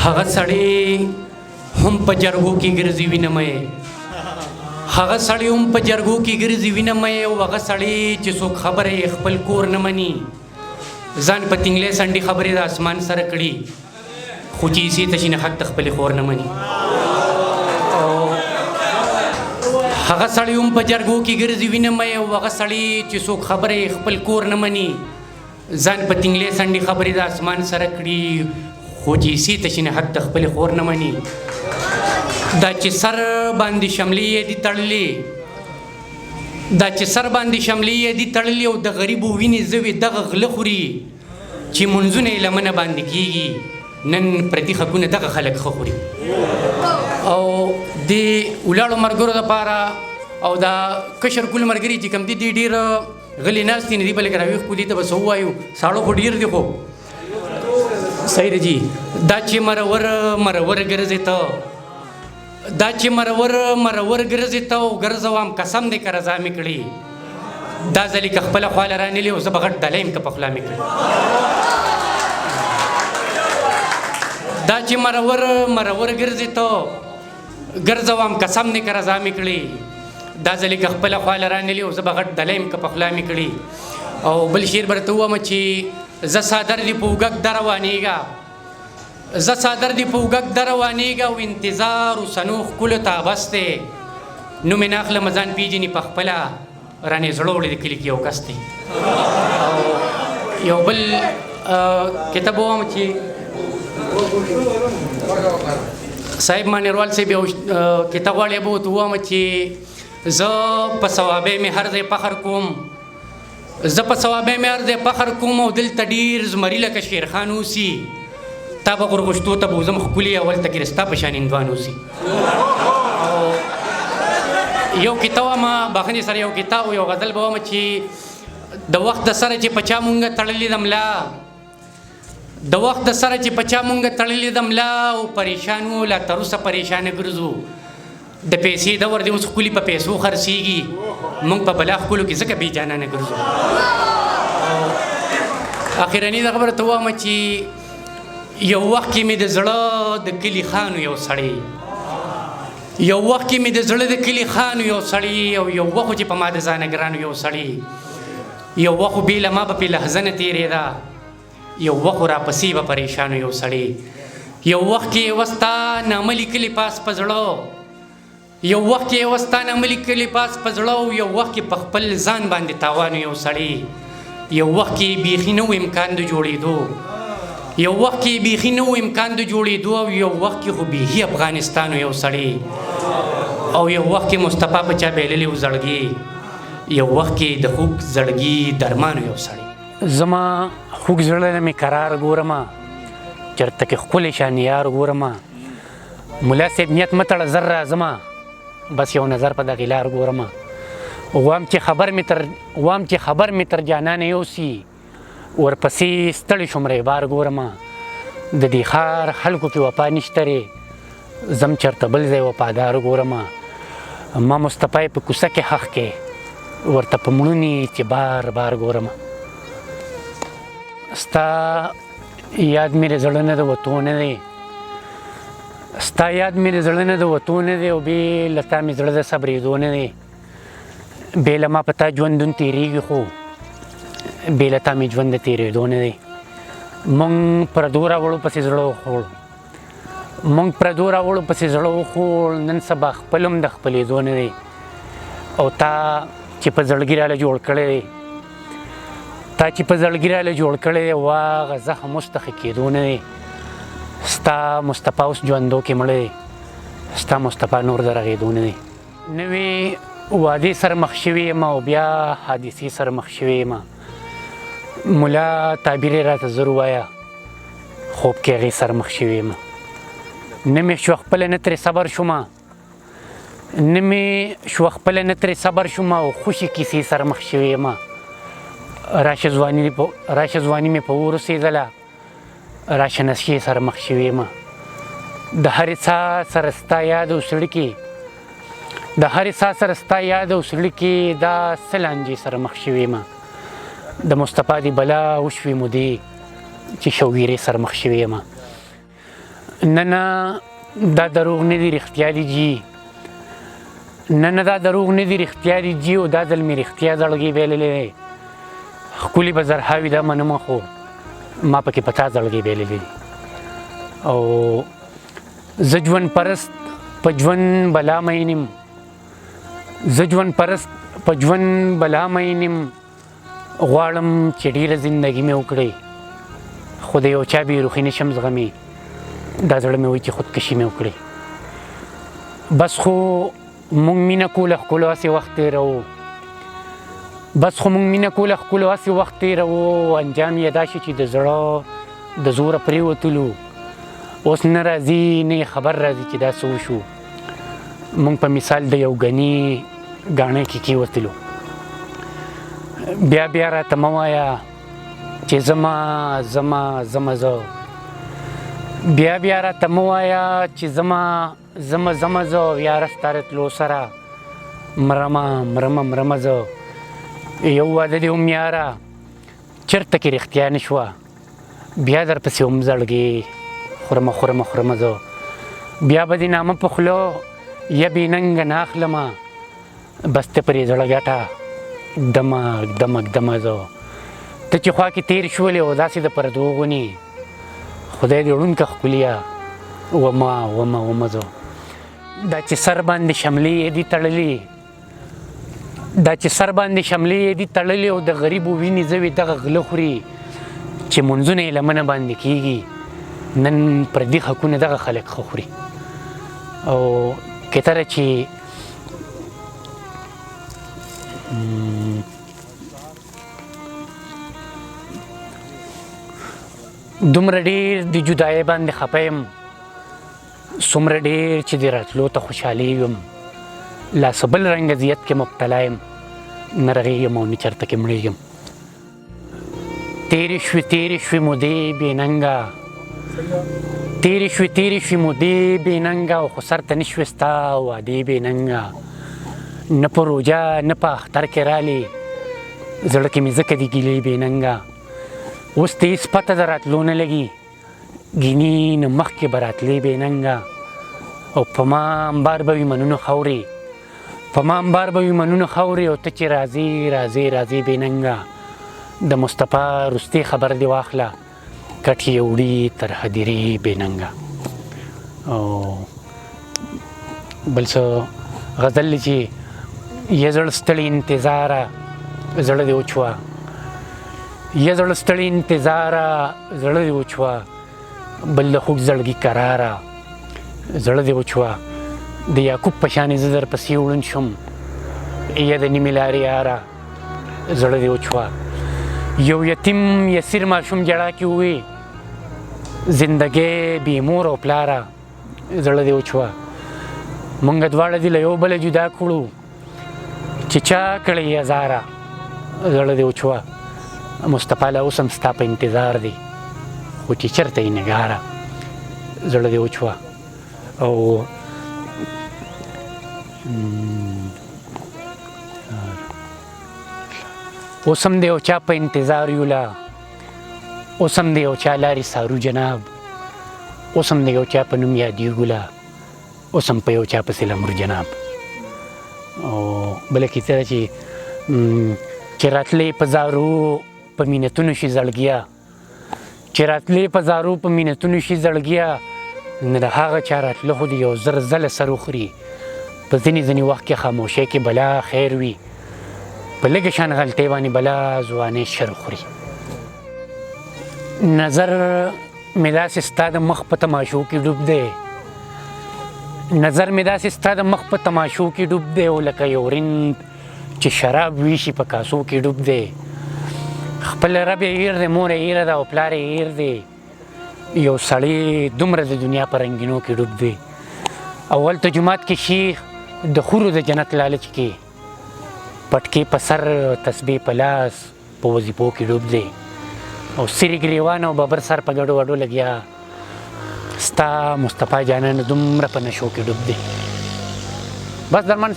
هغه سړی هم په جرګو کې ګرځي وینمه هغه سړی هم په جرګو کې ګرځي وینمه او هغه سړی چې څوک خبره خپل کور نه مني ځان په تنګلې سنډي خبرې د اسمان سره کړي خو چې سي تشینه حق خپل خور نه مني هغه سړی هم په جرګو کې ګرځي وینمه او هغه سړی چې څوک خبره خپل کور نه مني ځان په تنګلې سنډي خبرې د اسمان سره کړي خو چې سي تشینه حق د خپل خور نه مني دا چې سر باندې شملې دي تړلې او د غریبو وینې زوی دغه غله خوري چې منځونه یې لمنه باندې کېږي نن پردي حقونه دغه خلک ښه خوري او د ولاړو ملګرو دپاره او دا کشر کول ملګري چې کوم دي ډېر غلي ناست دي نه دي بلکې راویښ کولي ته به څه ووایو ساړه خو ډېر دي خو صحیح دی جی دا چې مرور ګرځې ته او ګرځوم قسم دی که رضا مې کړي دا ځلې که خپله خواله رانلي او زه به غټ ډله یم که په خوله مې کړي دا چې مرور ګرځې ته ګرځوم قسم دی که رضا مې کړي دا ځلې که خپله خواله رانلي او زه به غټ ډله یم که په خوله مې کړي او بل شعر به درته ووایم چې زه څادر دې په اوږد روانېږه او انتظار اوسنو ښکلو ته بس دی نو مې نه اخلم ځان پېژني په خپله رانې زړه وړی د کلي کې یو کس دی او یو بل کتاب ووایم چې صاحب مانیروال صاحب یو کتاب غواړی به ورته ووایم چې زه په ثوابۍ مې هر ځای فخر کوم او دلته ډېر زمري لکه شیرخان اوسي تا به غرغشتو ته به وځم ښکلي اول ته کې ستا په شان هندوان اوسي یو کتاب وایم بخښنې سره یو کتاب یو غزل به وایم چې د وخت د سره چې په چا مونږ تړلې د ملا او پریشان وو لا تر اوسه پریشانه ګرځو د پیسې دور دی اوس ښکلي په پیسو خرڅېږي مونږ په بلا ښکلو کې ځکه بېجانانه ګرځو اخرني دغه خبره ته ووایم چې یو وخت کې مې د زړه د کلي خانو یو سړی او یو وخت چې په ما د ځانه ګرانو یو سړی یو وخت بې له ما به پې لحظه نه تېرېده یو وخت راپسې به پریشانو یو سړی یو وخت کې وستا نامه لیکلي پاس په زړه او یو وخت کې په خپل ځان باندې تاوانو یو سړی یو وخت کې بیخي نه و امکان د جوړېدو او یو وخت کې خو بیخي افغانستانو یو سړی او یو وخت کې مصطفی په چا بایللي و زړګي یو وخت کې د خوږ زړګي درمانو یو سړی زما خوږ زړه نه مې قرار ګورمه چېرته کې ښکلی شان یار ګورمه ملا صاحب نیت مه تړه زر راځمه بس یو نظر په دغې لار ګورمه وایم چې خبر مې تر جانانه یوسي ورپسې ستړی شوم ریبار ګورمه د دې ښار خلکو کې وفا نشته ری زم چېرته بل ځای وفادار ګورمه ما مصطفی په کوڅه کې ښخ کې ورته په مړوني چې بار بار ګورمه ستا یاد مې د زړه نه د وتو نه دی او بې له تا مې زړه د صبرېدو نه دی بې له ما په تا ژوندون تېرېږي خو بې له تا مې ژوند د تېرېدو نه دی مونږ پردو راوړو پسې زړه وخوړ نن سبا خپل هم د خپلېدو نه دی او تا چې په زړګي راله جوړ کړی دی واغه زخم اوس د ښه کېدو نه دی ستا مصطفی اوس ژوندو کې مړی دی ستا مصطفی نور د رغېدو نه دی نوې وعدې سره مخ شوې یم او بیا حادثې سره مخ شوې یم ملا تعبیر یې راته زر ووایه خوب کې هغې سره مخ شوې یم نه مې شوه خپله نه ترې صبر شوم او خوشي کیسې سره مخ شوې یم راشه ځواني مې په اور اوسېدله راشه نشې سره مخ شوې یم د هرې ساه سره ستا یاد او زړه کې دا څه لانجې سره مخ شوې یم د مصطفی دی بلا وشوې مودې چې شوګیرې سره مخ شوې یم نه دا دروغ نه دي، رښتیا دي جي. نه دا دروغ نه دي، رښتیا دي جي. او دا ځل مې رښتیا زړګی بایللی دی. ښکلي به زرهاوي دا منمه، خو ما پکې په تا زړګی بایللی دی. او زه ژوند پرست په ژوند بلا مین یم، زه ژوند پرست په ژوند بلا مین یم. غواړم چې ډېره زندګي مې وکړې، خو د یو چا بېروخي نشم زغمې. دا زړه مې وایي چې خودکشي مې وکړې. بس خو مونږ مینه کوله ښکلو هسې وخت تېروو، بس خو مونږ مینه کوله ښکلو هسې وخت تېروو. انجام یې دا شو چې د زړه د زوره پرېوتلو. اوس نه راځي نه یې خبر راځي چې دا څه وشو. مونږ په مثال د یو ګني ګاڼۍ کې کېوتلو. بیا بیا راته مه وایه چې زما زه بیا بیا راته مه وایه چې زما زه یاره ستا راتلو سره مرمه زه. یو واده دې هم یاره چېرته کې رښتیا نه شوه، بیا درپسې هم زړګې خورمه زه. بیا به دې نامه په خوله یا بې ننګه نه اخلمه، بس ته پرې زړه ګټه ږدمه زه. ته چې خوا کې تېر شولې او داسې د پردو غونې، خدای دې ړونکه ښکليه ومه زه. دا چې سر باندې شملې یې دي تړلې، دا چې سر باندې شملې یې دي تړلې، او د غریبو وینې زوی دغه غله خوري چې منځونه یې لمنه باندې کېږي. نن پردي حقونه دغه خلک ښه خوري. او کتره چې دومره ډېر د جدایۍ باندې خفه یم، څومره ډېر چې د راتلو ته خوشحالېږم. لا څه بل رنګ اذیت کې مبتلا یم، نه رغېږم او نه چېرته کې مړېږم. تېرې شوې مودې بې ننګه، تېرې شوې مودې بې ننګه، او خو سر ته نه شوې ستا وعدې بې ننګه. نه په روژه نه په اختر کې رالې، زړه کې مې ځکه دي ګیلې بې ننګه. اوس ته هېڅ پته د راتلو نه لګي، ګینې نه مخکې به راتلې بې ننګه. او په ما امبار به وي منونو خاورې، په ما امبار به وي منونو خاورې. او ته چې راځې بې ننګه، د مصطفی رستې خبر دې واخله، کټ یې وړي تر هدیرې بې ننګه. او بل څه غزل چې یه زړه ستړی انتظاره زړه دې وچوه، یه زړه ستړی انتظاره زړه دې وچوه، بل د خوږ زړګي قراره زړه دې وچوه. د یعقوب په شانې زه درپسې وړون شم، یا د نیمې لارې یاره زړه دې وچوه. یو یتیم یسیر ماشوم جړا کې ووی، زندګۍ بې مور او پلاره زړه دې وچوه. مونږ دواړه دې له یو بله جدا کړو، چې چا کړی ازاره زړه دې وچوه. مصطفی لا اوس هم ستا په انتظار دی، خو چې چېرته یې نګاره زړه دې وچوه. او اوس هم د یو چا په انتظار یو لا، اوس هم د یو چا لارې سارو جناب، اوس هم د یو چا په نوم یادېږو لا، اوس هم په یو چا پسې لمر جناب. او بله کیسه ده چې راتلې په زارو په مینتونو شي زړګیا، چې راتلې په زارو په مینتونو شي زړګیا. نه د هغه چا راتله خو د یو زر ځله سر وخوري، په ځینې وخت کې خاموشۍ کې بلا خیر وي، په لږه شان غلطۍ باندې بلا ځوانۍ شر وخوري. نظر مې داسې ستا د مخ په تماشو کې ډوب دی، نظر مې داسې ستا د مخ په تماشو کې ډوب دی. او لکه یو رند چې شراب ویشي په کاسو کې ډوب دی. خپل رب یې هیر دی، مور یې هیره ده او پلار یې هیر دی. یو سړی دومره د دنیا په رنګینو کې ډوب دی. اول ته جومات کې شیخ د خورو د جنت لالچ کې، پټکې په سر تسبیح په لاس په وظیفو کې ډوب دی. او سری ګریوان او ببر سر په ګډو وډو لګیا، ستا مصطفی جانان دومره په نشو کې ډوب دی. بس درمان